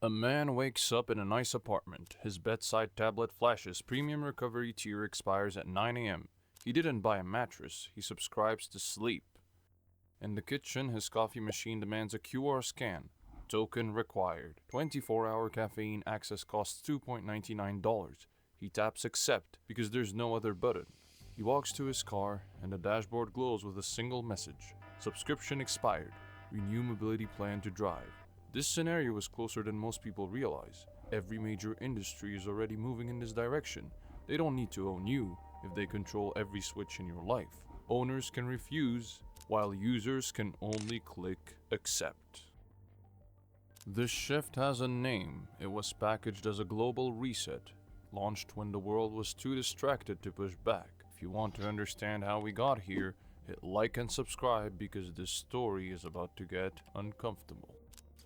A man wakes up in a nice apartment. His bedside tablet flashes. Premium recovery tier expires at 9 a.m. He didn't buy a mattress, he subscribes to sleep. In the kitchen, his coffee machine demands a QR scan. Token required. 24-hour caffeine access costs $2.99. He taps accept because there's no other button. He walks to his car and the dashboard glows with a single message. Subscription expired. Renew mobility plan to drive. This scenario is closer than most people realize. Every major industry is already moving in this direction. They don't need to own you if they control every switch in your life. Owners can refuse, while users can only click accept. This shift has a name. It was packaged as a global reset, launched when the world was too distracted to push back. If you want to understand how we got here, hit like and subscribe because this story is about to get uncomfortable.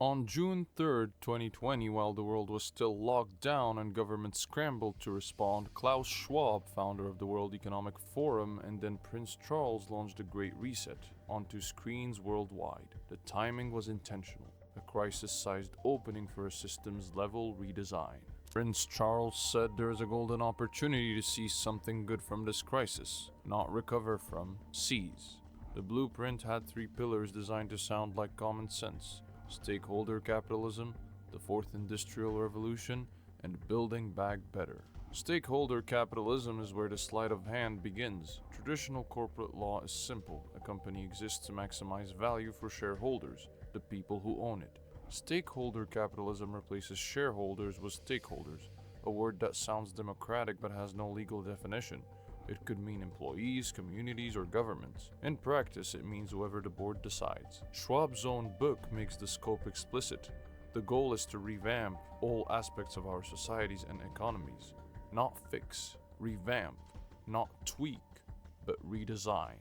On June 3rd, 2020, while the world was still locked down and governments scrambled to respond, Klaus Schwab, founder of the World Economic Forum, and then Prince Charles launched the Great Reset onto screens worldwide. The timing was intentional, a crisis-sized opening for a systems-level redesign. Prince Charles said there is a golden opportunity to seize something good from this crisis, not recover from, seize. The blueprint had 3 pillars designed to sound like common sense: Stakeholder Capitalism, the Fourth Industrial Revolution, and Building Back Better. Stakeholder capitalism is where the sleight of hand begins. Traditional corporate law is simple. A company exists to maximize value for shareholders, the people who own it. Stakeholder capitalism replaces shareholders with stakeholders, a word that sounds democratic but has no legal definition. It could mean employees, communities, or governments. In practice, it means whoever the board decides. Schwab's own book makes the scope explicit. The goal is to revamp all aspects of our societies and economies. Not fix, revamp, not tweak, but redesign.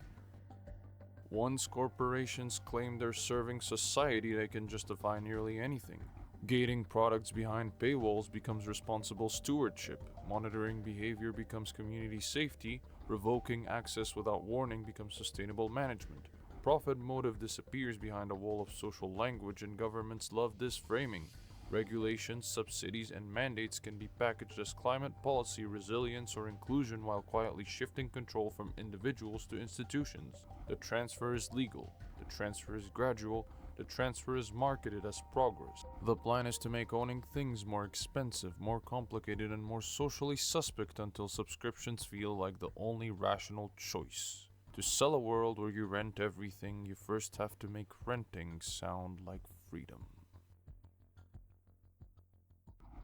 Once corporations claim they're serving society, they can justify nearly anything. Gating products behind paywalls becomes responsible stewardship. Monitoring behavior becomes community safety. Revoking access without warning becomes sustainable management. Profit motive disappears behind a wall of social language, and governments love this framing. Regulations, subsidies, and mandates can be packaged as climate policy, resilience, or inclusion while quietly shifting control from individuals to institutions. The transfer is legal. The transfer is gradual. The transfer is marketed as progress. The plan is to make owning things more expensive, more complicated, and more socially suspect until subscriptions feel like the only rational choice. To sell a world where you rent everything, you first have to make renting sound like freedom.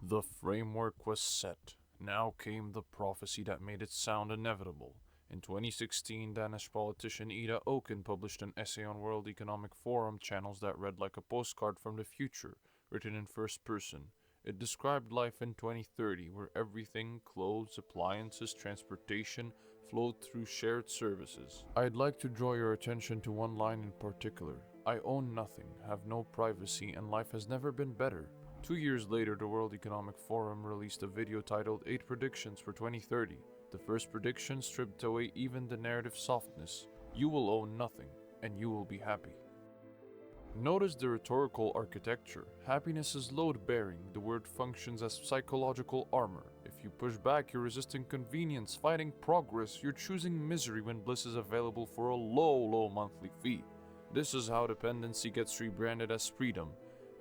The framework was set. Now came the prophecy that made it sound inevitable. In 2016, Danish politician Ida Auken published an essay on World Economic Forum channels that read like a postcard from the future, written in first person. It described life in 2030, where everything, clothes, appliances, transportation, flowed through shared services. I'd like to draw your attention to one line in particular. I own nothing, have no privacy, and life has never been better. 2 years later, the World Economic Forum released a video titled 8 Predictions for 2030. The first prediction stripped away even the narrative softness. You will own nothing, and you will be happy. Notice the rhetorical architecture. Happiness is load-bearing. The word functions as psychological armor. If you push back, you're resisting convenience, fighting progress. You're choosing misery when bliss is available for a low monthly fee. This is how dependency gets rebranded as freedom.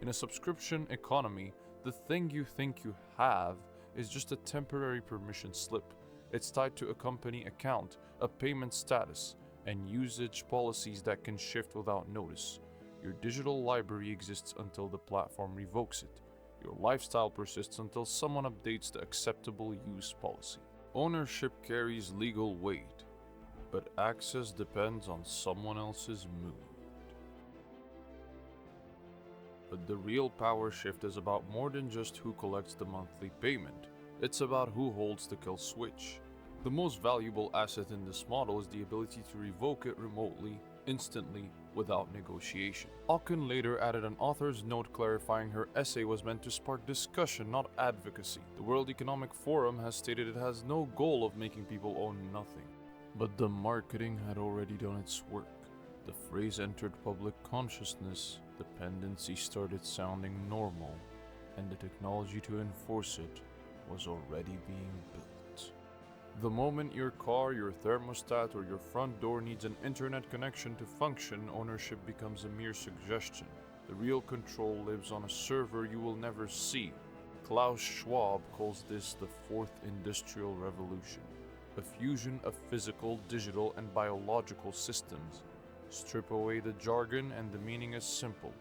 In a subscription economy, the thing you think you have is just a temporary permission slip. It's tied to a company account, a payment status, and usage policies that can shift without notice. Your digital library exists until the platform revokes it. Your lifestyle persists until someone updates the acceptable use policy. Ownership carries legal weight, but access depends on someone else's mood. But the real power shift is about more than just who collects the monthly payment. It's about who holds the kill switch. The most valuable asset in this model is the ability to revoke it remotely, instantly, without negotiation. Auken later added an author's note clarifying her essay was meant to spark discussion, not advocacy. The World Economic Forum has stated it has no goal of making people own nothing. But the marketing had already done its work. The phrase entered public consciousness, dependency started sounding normal. and the technology to enforce it was already being built. The moment your car, your thermostat, or your front door needs an internet connection to function, ownership becomes a mere suggestion. The real control lives on a server you will never see. Klaus Schwab calls this the Fourth Industrial Revolution, a fusion of physical, digital, and biological systems. Strip away the jargon and the meaning is simple.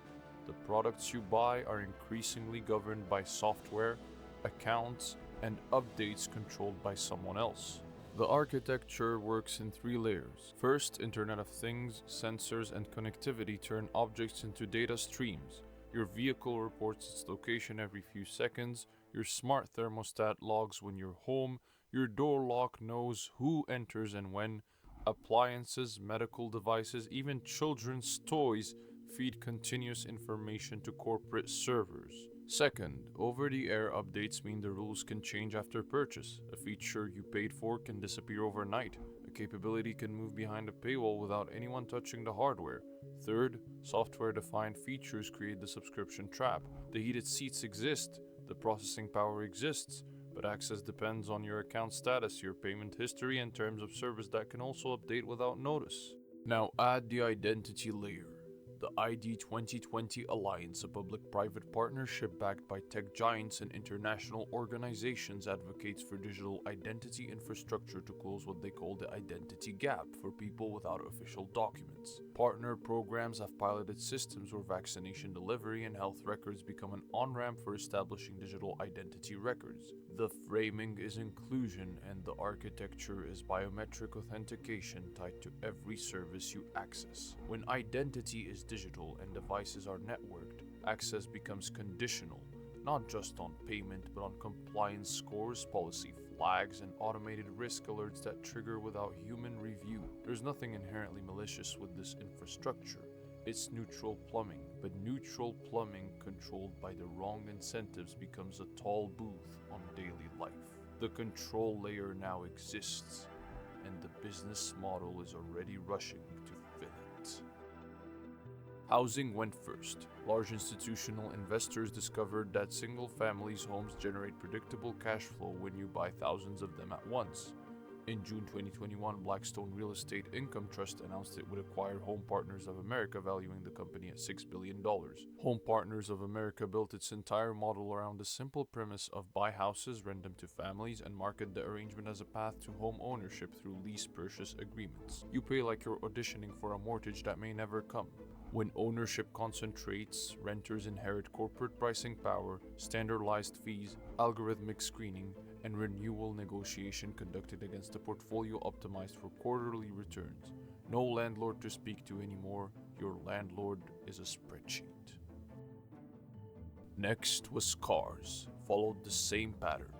The products you buy are increasingly governed by software, accounts, and updates controlled by someone else. The architecture works in 3 layers. First, Internet of Things, sensors, and connectivity turn objects into data streams. Your vehicle reports its location every few seconds, your smart thermostat logs when you're home, your door lock knows who enters and when. Appliances, medical devices, even children's toys feed continuous information to corporate servers. Second, over-the-air updates mean the rules can change after purchase. A feature you paid for can disappear overnight. A capability can move behind a paywall without anyone touching the hardware. Third, software-defined features create the subscription trap. The heated seats exist, the processing power exists, but access depends on your account status, your payment history, and terms of service that can also update without notice. Now add the identity layer. The ID 2020 Alliance, a public-private partnership backed by tech giants and international organizations, advocates for digital identity infrastructure to close what they call the identity gap for people without official documents. Partner programs have piloted systems where vaccination delivery and health records become an on-ramp for establishing digital identity records. The framing is inclusion, and the architecture is biometric authentication tied to every service you access. When identity is digital and devices are networked, access becomes conditional, not just on payment but on compliance scores, policy flags, and automated risk alerts that trigger without human review. There's nothing inherently malicious with this infrastructure. It's neutral plumbing, but neutral plumbing controlled by the wrong incentives becomes a tall booth on daily life. The control layer now exists, and the business model is already rushing to fill it. Housing went first. Large institutional investors discovered that single families' homes generate predictable cash flow when you buy thousands of them at once. In June 2021, Blackstone Real Estate Income Trust announced it would acquire Home Partners of America, valuing the company at $6 billion. Home Partners of America built its entire model around the simple premise of buy houses, rent them to families, and market the arrangement as a path to home ownership through lease purchase agreements. You pay like you're auditioning for a mortgage that may never come. When ownership concentrates, renters inherit corporate pricing power, standardized fees, algorithmic screening, and renewal negotiation conducted against a portfolio optimized for quarterly returns. No landlord to speak to anymore, your landlord is a spreadsheet. Next was cars, followed the same pattern.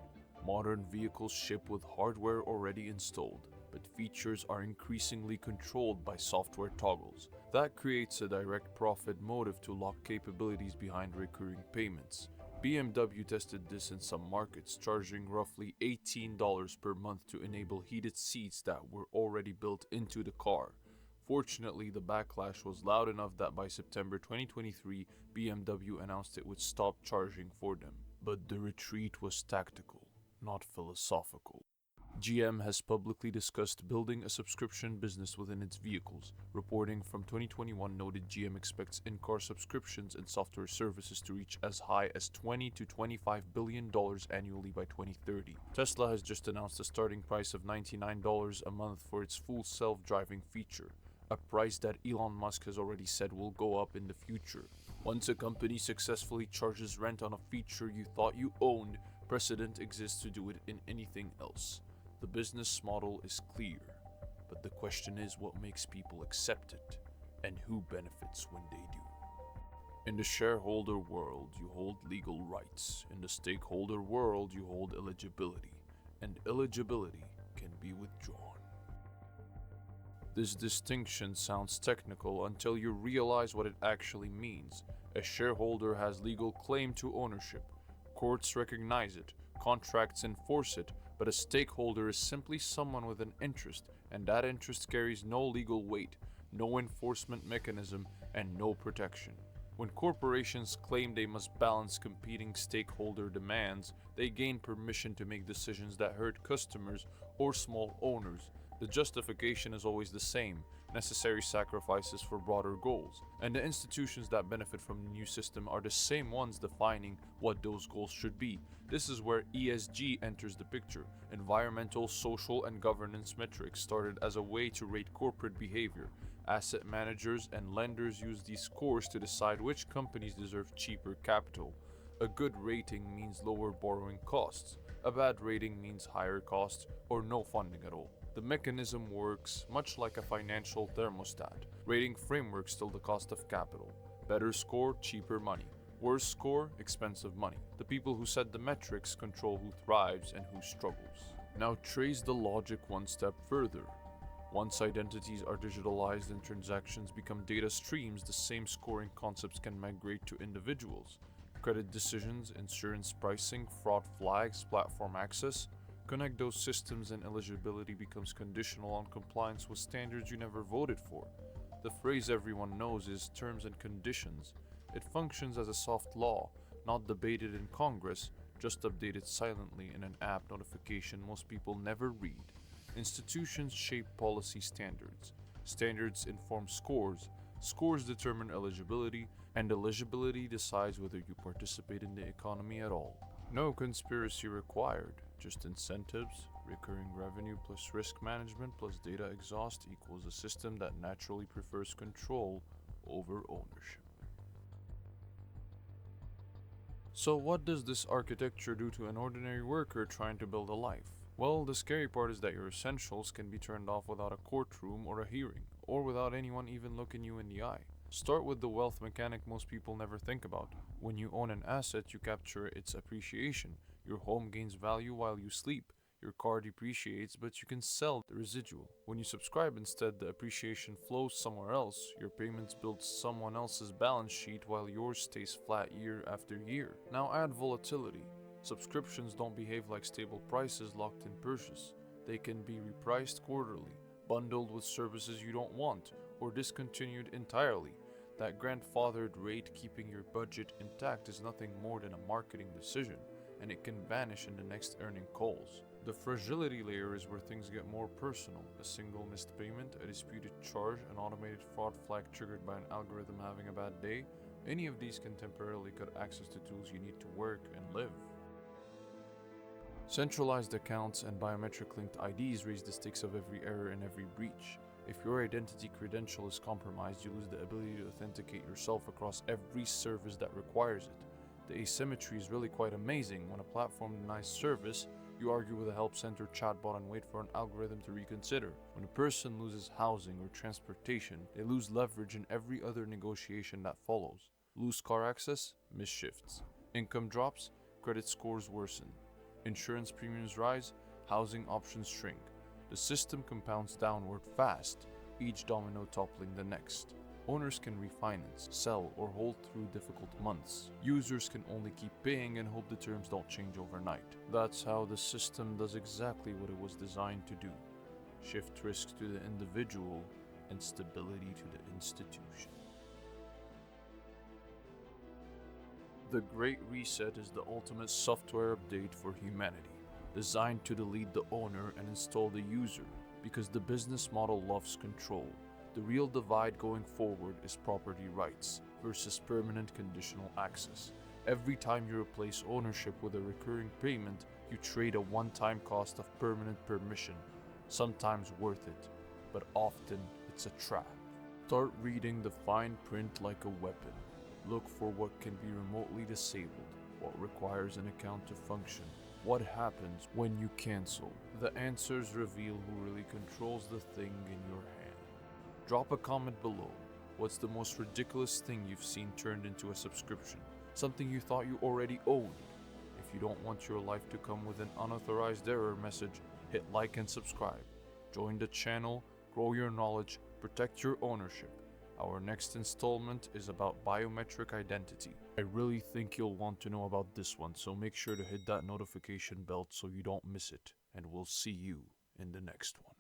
Modern vehicles ship with hardware already installed, but features are increasingly controlled by software toggles. That creates a direct profit motive to lock capabilities behind recurring payments. BMW tested this in some markets, charging roughly $18 per month to enable heated seats that were already built into the car. Fortunately, the backlash was loud enough that by September 2023, BMW announced it would stop charging for them. But the retreat was tactical, not philosophical. GM has publicly discussed building a subscription business within its vehicles. Reporting from 2021 noted GM expects in-car subscriptions and software services to reach as high as $20 to $25 billion annually by 2030. Tesla has just announced a starting price of $99 a month for its full self-driving feature, a price that Elon Musk has already said will go up in the future. Once a company successfully charges rent on a feature you thought you owned, precedent exists to do it in anything else. The business model is clear, but the question is what makes people accept it, and who benefits when they do. In the shareholder world, you hold legal rights. In the stakeholder world, you hold eligibility, and eligibility can be withdrawn. This distinction sounds technical until you realize what it actually means. A shareholder has legal claim to ownership. Courts recognize it, contracts enforce it, but a stakeholder is simply someone with an interest, and that interest carries no legal weight, no enforcement mechanism, and no protection. When corporations claim they must balance competing stakeholder demands, they gain permission to make decisions that hurt customers or small owners. The justification is always the same: necessary sacrifices for broader goals. And the institutions that benefit from the new system are the same ones defining what those goals should be. This is where ESG enters the picture. Environmental, social, and governance metrics started as a way to rate corporate behavior. Asset managers and lenders use these scores to decide which companies deserve cheaper capital. A good rating means lower borrowing costs. A bad rating means higher costs or no funding at all. The mechanism works much like a financial thermostat. Rating frameworks till the cost of capital. Better score, cheaper money. Worse score, expensive money. The people who set the metrics control who thrives and who struggles. Now trace the logic one step further. Once identities are digitalized and transactions become data streams, the same scoring concepts can migrate to individuals. Credit decisions, insurance pricing, fraud flags, platform access. Connect those systems and eligibility becomes conditional on compliance with standards you never voted for. The phrase everyone knows is terms and conditions. It functions as a soft law, not debated in Congress, just updated silently in an app notification most people never read. Institutions shape policy standards. Standards inform scores. Scores determine eligibility, and eligibility decides whether you participate in the economy at all. No conspiracy required, just incentives. Recurring revenue plus risk management plus data exhaust equals a system that naturally prefers control over ownership. So what does this architecture do to an ordinary worker trying to build a life? Well, the scary part is that your essentials can be turned off without a courtroom or a hearing, or without anyone even looking you in the eye. Start with the wealth mechanic most people never think about. When you own an asset, you capture its appreciation. Your home gains value while you sleep. Your car depreciates, but you can sell the residual. When you subscribe instead, the appreciation flows somewhere else. Your payments build someone else's balance sheet while yours stays flat year after year. Now add volatility. Subscriptions don't behave like stable prices locked in purchase. They can be repriced quarterly, bundled with services you don't want, or discontinued entirely. That grandfathered rate keeping your budget intact is nothing more than a marketing decision, and it can vanish in the next earning calls. The fragility layer is where things get more personal. A single missed payment, a disputed charge, an automated fraud flag triggered by an algorithm having a bad day. Any of these can temporarily cut access to tools you need to work and live. Centralized accounts and biometric linked IDs raise the stakes of every error and every breach. If your identity credential is compromised, you lose the ability to authenticate yourself across every service that requires it. The asymmetry is really quite amazing. When a platform denies service, you argue with a help center chatbot and wait for an algorithm to reconsider. When a person loses housing or transportation, they lose leverage in every other negotiation that follows. Lose car access? Miss shifts. Income drops? Credit scores worsen. Insurance premiums rise? Housing options shrink. The system compounds downward fast, each domino toppling the next. Owners can refinance, sell, or hold through difficult months. Users can only keep paying and hope the terms don't change overnight. That's how the system does exactly what it was designed to do: shift risks to the individual and stability to the institution. The Great Reset is the ultimate software update for humanity, designed to delete the owner and install the user, because the business model loves control. The real divide going forward is property rights versus permanent conditional access. Every time you replace ownership with a recurring payment, you trade a one-time cost of permanent permission, sometimes worth it, but often it's a trap. Start reading the fine print like a weapon. Look for what can be remotely disabled, what requires an account to function, what happens when you cancel. The answers reveal who really controls the thing in your hand. Drop a comment below. What's the most ridiculous thing you've seen turned into a subscription? Something you thought you already owned? If you don't want your life to come with an unauthorized error message, hit like and subscribe. Join the channel, grow your knowledge, protect your ownership. Our next installment is about biometric identity. I really think you'll want to know about this one, so make sure to hit that notification bell so you don't miss it, and we'll see you in the next one.